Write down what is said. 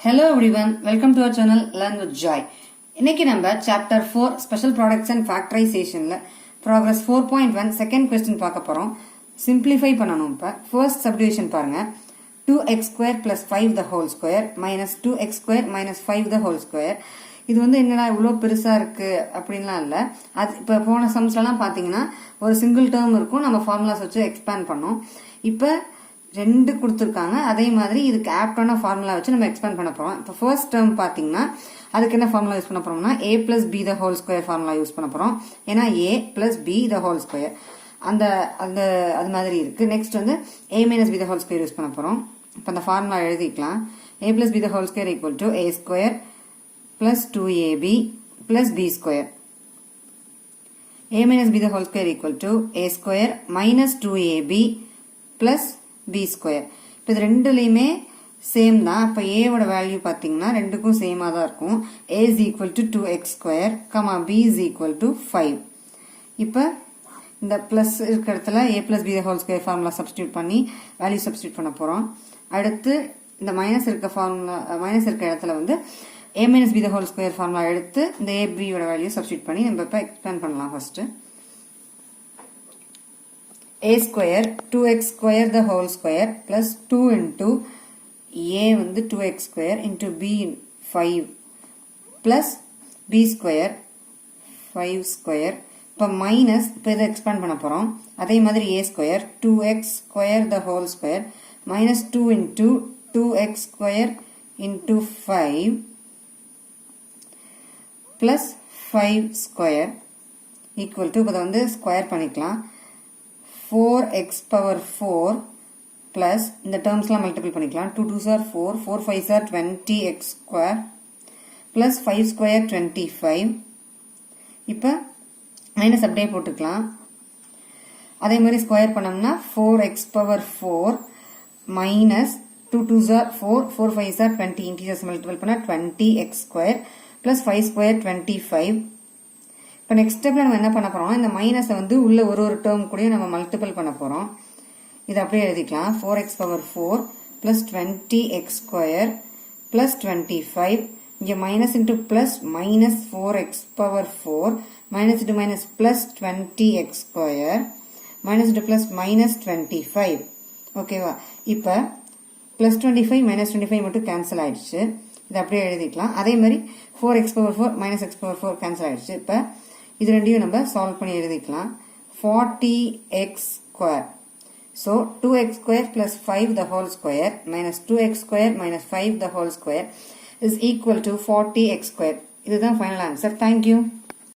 Hello everyone, welcome to our channel Learn with Joy. இன்னைக்கு நம்ம chapter 4 special products and factorizationல progress 4.1 second question பார்க்க போறோம். simplify பண்ணனும். இப்ப first subdivision பாருங்க. 2x square plus 5 the whole square minus 2x square minus 5 the whole square. இது வந்து என்னடா இவ்வளவு பெருசா இருக்கு அப்படின்லாம் இல்ல. அது இப்ப போன சம்ஸ்லாம் பாத்தீங்கன்னா ஒரு சிங்கிள் டேர்ம் இருக்கும், நம்ம ஃபார்முலாஸ் வச்சு எக்ஸ்பேண்ட் பண்ணோம். இப்ப ரெண்டு கொடுத்துருக்காங்க, அதே மாதிரி இதுக்கு ஆப்டான ஃபார்முலா வச்சு நம்ம எக்ஸ்பேண்ட் பண்ண போறோம். இப்போ ஃபர்ஸ்ட் டேர்ம் பாத்தீங்கன்னா அதுக்கு என்ன ஃபார்முலா யூஸ் பண்ண போறோம்னா a plus b the whole square formula use பண்ண போறோம். ஏன்னா a plus b the whole square அந்த அந்த அது மாதிரி இருக்கு. நெக்ஸ்ட் வந்து a minus b the whole square use பண்ண போறோம். இப்போ அந்த ஃபார்முலா எழுதிக்கலாம். a plus b the whole square equal to a square plus 2ab plus b square. a minus b the whole square equal to a square minus 2ab plus b square. இப்போ இது ரெண்டுலயுமே same தான். அப்ப a ஓட value பாத்தீங்கன்னா ரெண்டுக்கும் சேமா தான் இருக்கும். a is equal to 2x square, b is equal to 5. இப்ப இந்த பிளஸ் இருக்கிற இடத்துல a plus b the whole square formula substitute பண்ணி வேல்யூ சப்ஸ்டிட்யூட் பண்ண போறோம். அடுத்து இந்த மைனஸ் இருக்க ஃபார்முலா மைனஸ் இருக்க இடத்துல வந்து a minus b the whole square formula எடுத்து இந்த a b ஓட வேல்யூ சப்ஸ்டிட்யூட் பண்ணி நம்ம இப்ப எக்ஸ்பேண்ட் பண்ணலாம். First a square 2x square the whole square plus 2 into a வந்து 2x square into b 5 plus b square 5 square. இப்போ minus இப்போ இதை எக்ஸ்பேண்ட் பண்ண போறோம். அதே மாதிரி a square 2x square the whole square minus 2 into 2x square into 5 plus 5 square equal to இப்போ வந்து ஸ்கொயர் பண்ணிக்கலாம். 4x power 4 plus இந்த termsலாம் multiple பண்ணிக்கலாம். 2 2s are 4, 4 5s are 20x square plus 5 square 25. இப்ப மைனஸ் அப்படியே போட்டுக்கலாம். அதே மாதிரி ஸ்கொயர் பண்ணோம்னா 4x power 4 minus 2 2s are 4, 4 5s are 20, integers multiple பண்ணா 20x square plus 5 square 25. இப்போ நெக்ஸ்ட் ஸ்டெப்ல நம்ம என்ன பண்ண போறோம், இந்த மைனஸை வந்து உள்ள ஒரு ஒரு டேர்ம் கூட நம்ம மல்டிபிள் பண்ண போறோம். இதை அப்படியே எழுதிக்கலாம். 4x power 4 plus 20x square plus 25. இங்க minus into plus minus 4x power 4 minus into minus plus 20x square minus into plus minus 25. ஓகேவா? இப்ப பிளஸ் 25 மைனஸ் 25 மட்டும் கேன்சல் ஆயிடுச்சு. இதை அப்படியே எழுதிக்கலாம். அதே மாதிரி 4x power 4 minus x power 4 cancel ஆயிடுச்சு. இப்ப இது ரெண்டையும் நம்ம சால்வ் பண்ணி எழுதிக்கலாம். 40x square. So 2x square plus 5 the whole square minus 2x square minus 5 the whole square is equal to 40x square. இதுதான் ஃபைனல் ஆன்சர். Thank you.